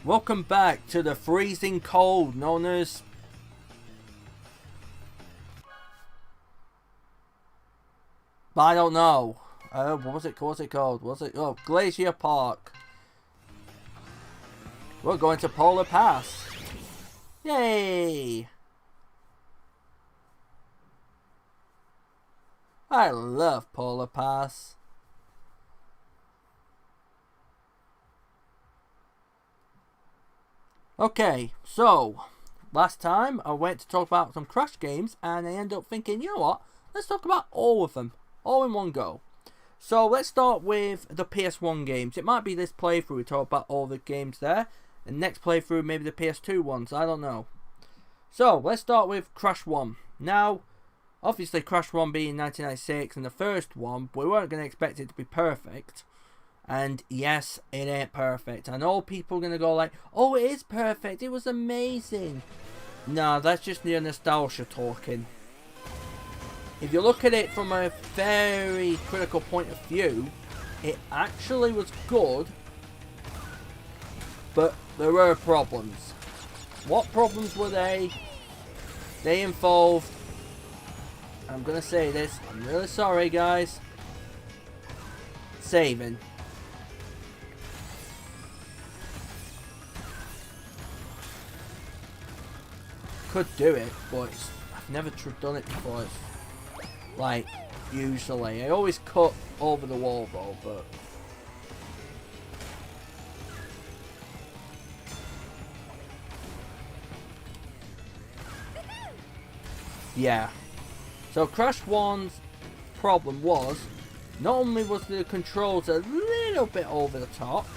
Welcome back to the freezing cold known as... I don't know. What was it called? Oh, Glacier Park. We're going to Polar Pass. Yay! I love Polar Pass. Okay, so last time I went to talk about some Crash games and I ended up thinking, you know what? Let's talk about all of them, all in one go. So let's start with the PS1 games. It might be this playthrough we talk about all the games there, and next playthrough maybe the PS2 ones, I don't know. So let's start with Crash 1. Now, obviously Crash 1 being 1996 and the first one, we weren't going to expect it to be perfect. And yes, it ain't perfect. I know people are going to go like, oh, it is perfect, it was amazing. No, that's just your nostalgia talking. If you look at it from a very critical point of view, it actually was good, but there were problems. What problems were they? They involved, I'm going to say this, I'm really sorry guys, saving. Could do it, but I've never done it before. It's like, usually. I always cut over the wall though, but... yeah. So Crash 1's problem was, not only was the controls a little bit over the top,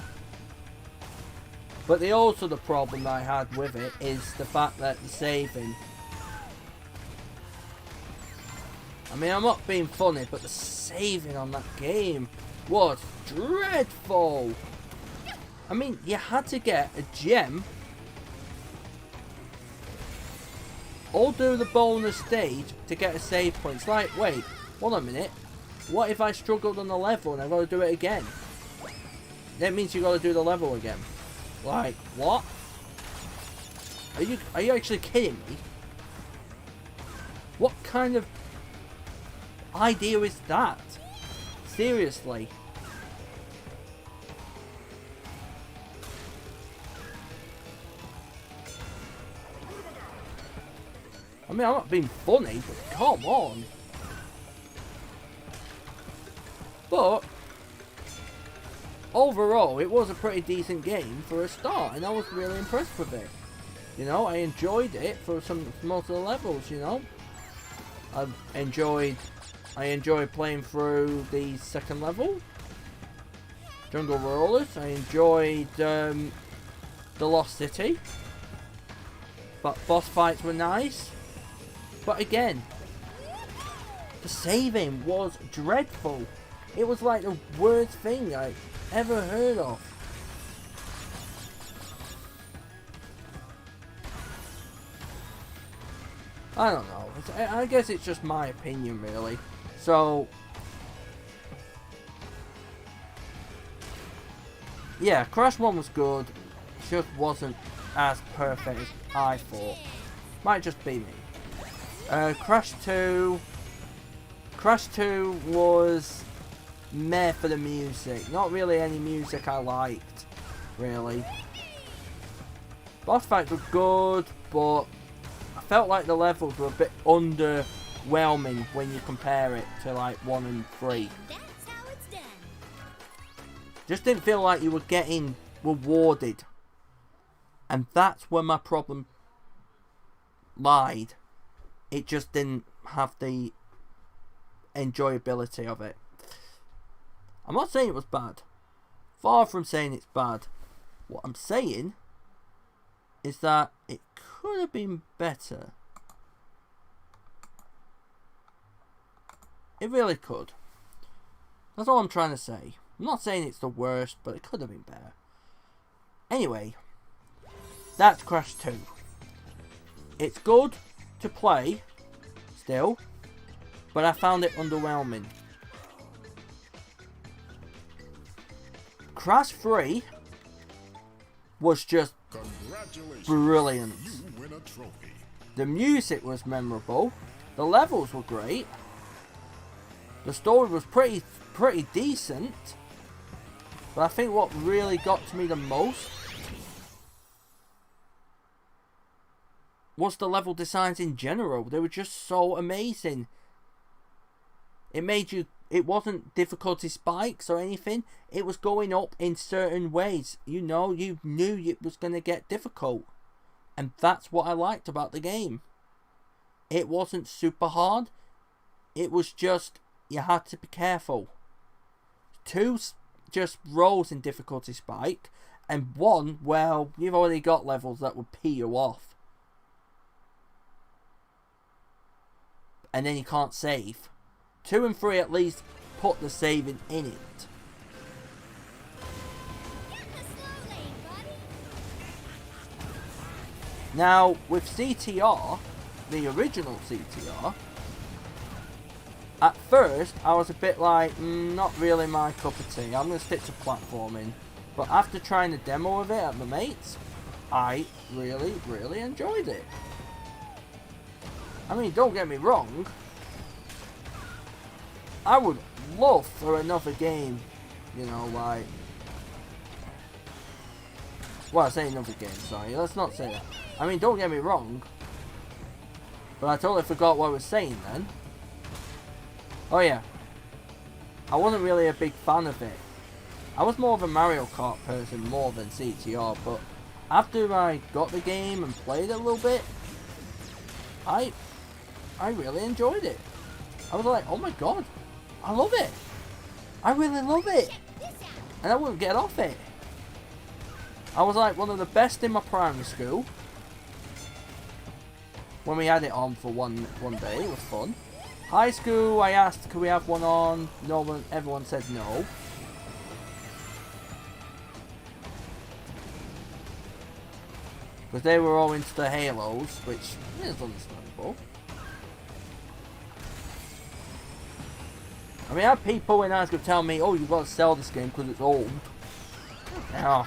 but the problem I had with it is the fact that the saving. I mean, I'm not being funny, but the saving on that game was dreadful. I mean, you had to get a gem or do the bonus stage to get a save point. It's like, wait, hold on a minute. What if I struggled on the level and I've got to do it again? That means you got to do the level again. Like, what? Are you actually kidding me? What kind of idea is that? Seriously. I mean, I'm not being funny, but come on. But overall, it was a pretty decent game for a start, and I was really impressed with it. You know, I enjoyed it for most of the levels. You know, I enjoyed playing through the second level, Jungle Rollers. I enjoyed the Lost City, but boss fights were nice. But again, the saving was dreadful. It was like the worst thing I ever heard of. I don't know. I guess it's just my opinion, really. So, yeah, Crash 1 was good. Just wasn't as perfect as I thought. Might just be me. Crash 2 was meh for the music. Not really any music I liked, really. Boss fights were good, but I felt like the levels were a bit underwhelming when you compare it to like 1 and 3. That's how it's done. Just didn't feel like you were getting rewarded. And that's where my problem lied. It just didn't have the enjoyability of it. I'm not saying it was bad. Far from saying it's bad. What I'm saying is that it could have been better. It really could. That's all I'm trying to say. I'm not saying it's the worst, but it could have been better. Anyway, that's Crash 2. It's good to play still, but I found it underwhelming. Crash 3 was just Congratulations. brilliant. You win a trophy. The music was memorable. The levels were great. The story was pretty decent. But I think what really got to me the most was the level designs in general. They were just so amazing. It wasn't difficulty spikes or anything. It was going up in certain ways. You know, you knew it was going to get difficult. And that's what I liked about the game. It wasn't super hard. It was just, you had to be careful. 2 just rose in difficulty spike. And 1, well, you've already got levels that would pee you off. And then you can't save. 2 and 3 at least put the saving in it. Now, with CTR, the original CTR, at first I was a bit like, not really my cup of tea. I'm going to stick to platforming. But after trying the demo of it at my mates, I really enjoyed it. I mean, don't get me wrong. I would love for another game, you know, like... Well, I say another game, sorry. Let's not say that. I mean, don't get me wrong. But I totally forgot what I was saying then. Oh yeah. I wasn't really a big fan of it. I was more of a Mario Kart person more than CTR, but after I got the game and played it a little bit, I really enjoyed it. I was like, oh my god, I love it. I really love it. And I wouldn't get off it. I was like one of the best in my primary school. When we had it on for one day, it was fun. High school, I asked, could we have one on? No one, everyone said no. Because they were all into the Halos, which is understandable. I mean, I had people in high school tell me, oh, you've got to sell this game because it's old. Now,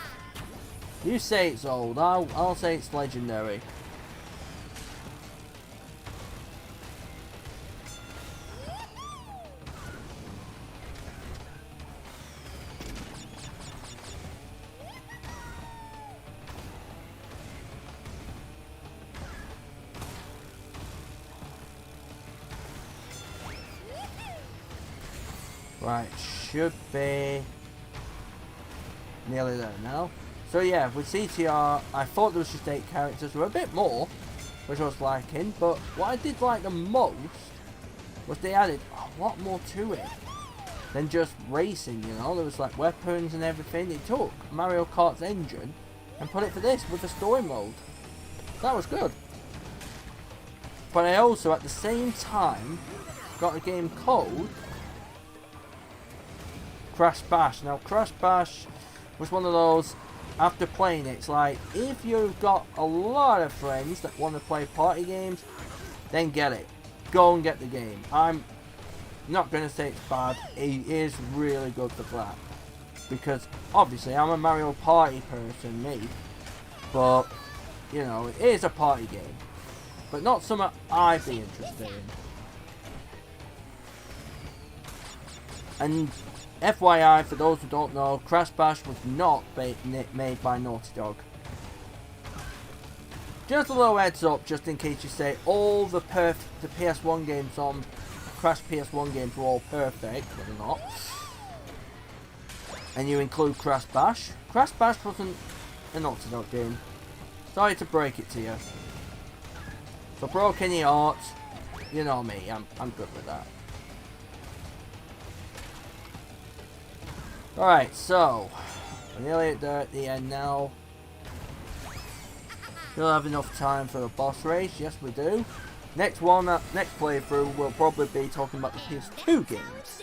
you say it's old, I'll say it's legendary. Right, should be nearly there now. So yeah, with CTR, I thought there was just 8 characters. There were a bit more, which I was liking, but what I did like the most was they added a lot more to it than just racing, you know. There was like weapons and everything. They took Mario Kart's engine and put it for this with a story mode. That was good. But I also, at the same time, got a game called Crash Bash. Now, Crash Bash was one of those, after playing it, it's like, if you've got a lot of friends that want to play party games, then get it. Go and get the game. I'm not going to say it's bad. It is really good for that. Because, obviously, I'm a Mario Party person, me. But, you know, it is a party game. But not something I'd be interested in. And FYI, for those who don't know, Crash Bash was not made by Naughty Dog. Just a little heads up, just in case you say all the PS1 games on Crash PS1 games were all perfect, but they're not. And you include Crash Bash. Crash Bash wasn't a Naughty Dog game. Sorry to break it to you. So broke any heart, you know me, I'm good with that. Alright, so we're nearly at the end now. We'll have enough time for a boss race, yes we do. Next playthrough we'll probably be talking about the PS2 games.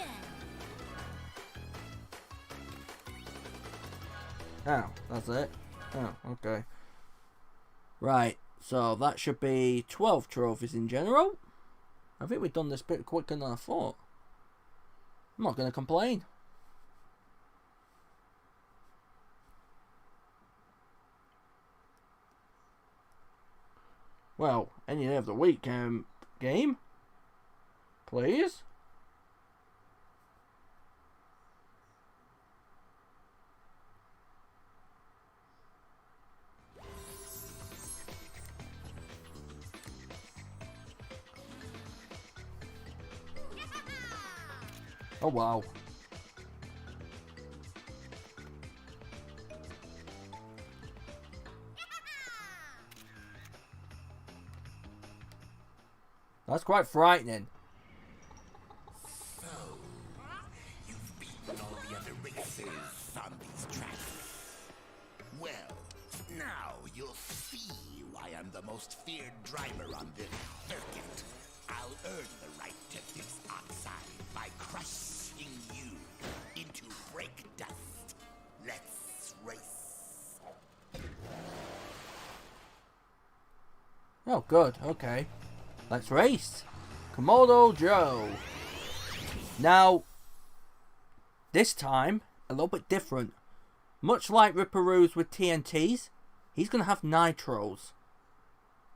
Oh, that's it? Oh, okay. Right, so that should be 12 trophies in general. I think we've done this bit quicker than I thought. I'm not going to complain. Well, any day of the week, game. Please. Oh wow. That's quite frightening. So, you've beaten all the other races on these tracks. Well, now you'll see why I'm the most feared driver on this circuit. I'll earn the right to this oxide by crushing you into brake dust. Let's race. Oh, good. Okay. Let's race. Komodo Joe. Now, this time, a little bit different. Much like Ripperoos with TNTs, he's going to have Nitros.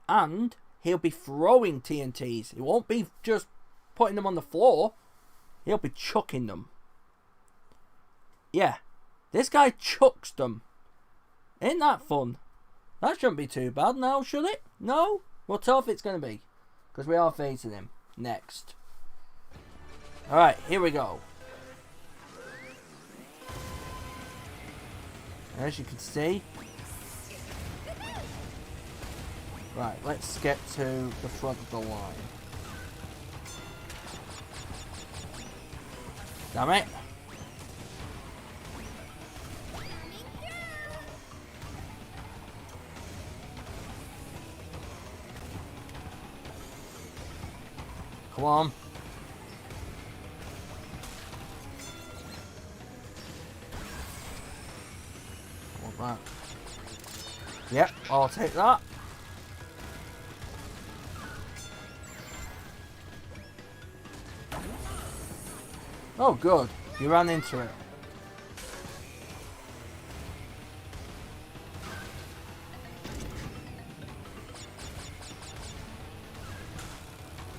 And he'll be throwing TNTs. He won't be just putting them on the floor. He'll be chucking them. Yeah, this guy chucks them. Ain't that fun? That shouldn't be too bad now, should it? No? We'll tell if it's going to be. Because we are facing him next. Alright, here we go. As you can see. Right, let's get to the front of the line. Damn it. Come on. Want that? Yep, I'll take that. Oh, good. You ran into it.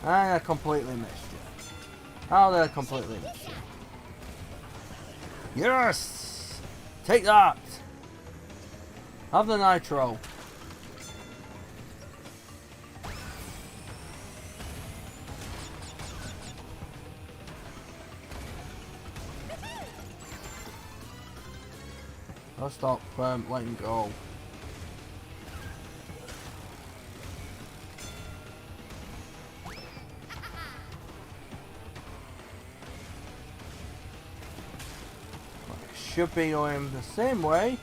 And I completely missed you. How did I completely miss you? Yes! Take that! Have the nitro. I'll stop letting go. Should be going the same way.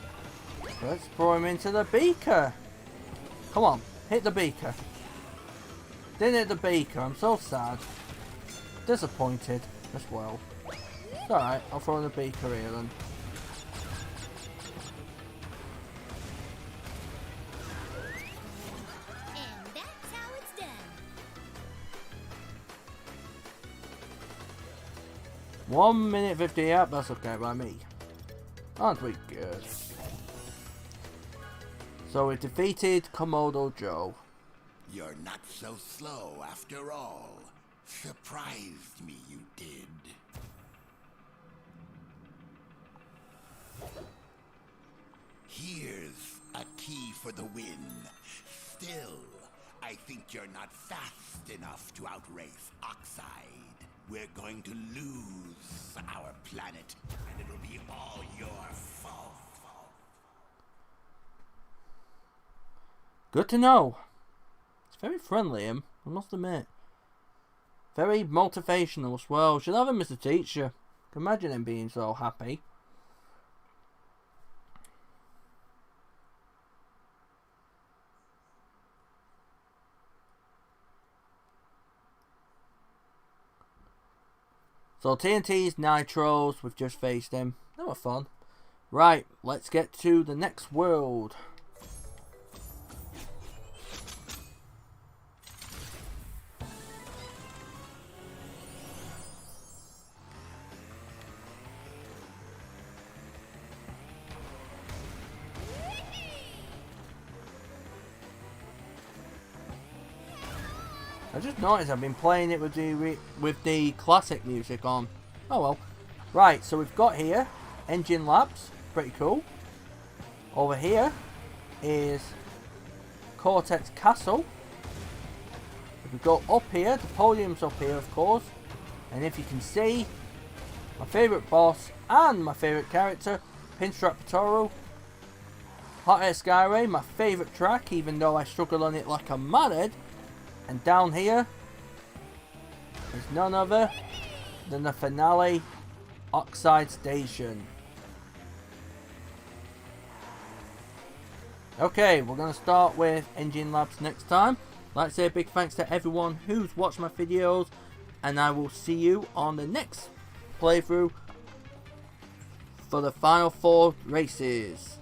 Let's throw him into the beaker. Come on, hit the beaker. Didn't hit the beaker, I'm so sad. Disappointed as well. It's alright, I'll throw in the beaker here then. And that's how it's done. 1 minute 50, yeah, that's okay by me. Aren't we good? So we defeated Komodo Joe. You're not so slow after all. Surprised me, you did. Here's a key for the win. Still, I think you're not fast enough to outrace Oxide. We're going to lose our planet, and it'll be all your fault. Good to know. It's very friendly, him, I must admit. Very motivational as well. Should have him as a teacher. Can imagine him being so happy. So TNTs, Nitros, we've just faced him. They were fun. Right, let's get to the next world. I just noticed I've been playing it with the classic music on. Oh well. Right, so we've got here Engine Labs, pretty cool. Over here is Cortex Castle. If we go up here, the podium's up here of course. And if you can see, my favourite boss and my favourite character, Pinstripe Toro. Hot Air Skyway, my favourite track, even though I struggle on it like a madhead. And down here is none other than the finale, Oxide Station. Okay, we're going to start with Engine Labs next time. I'd like to say a big thanks to everyone who's watched my videos, and I will see you on the next playthrough for the final 4 races.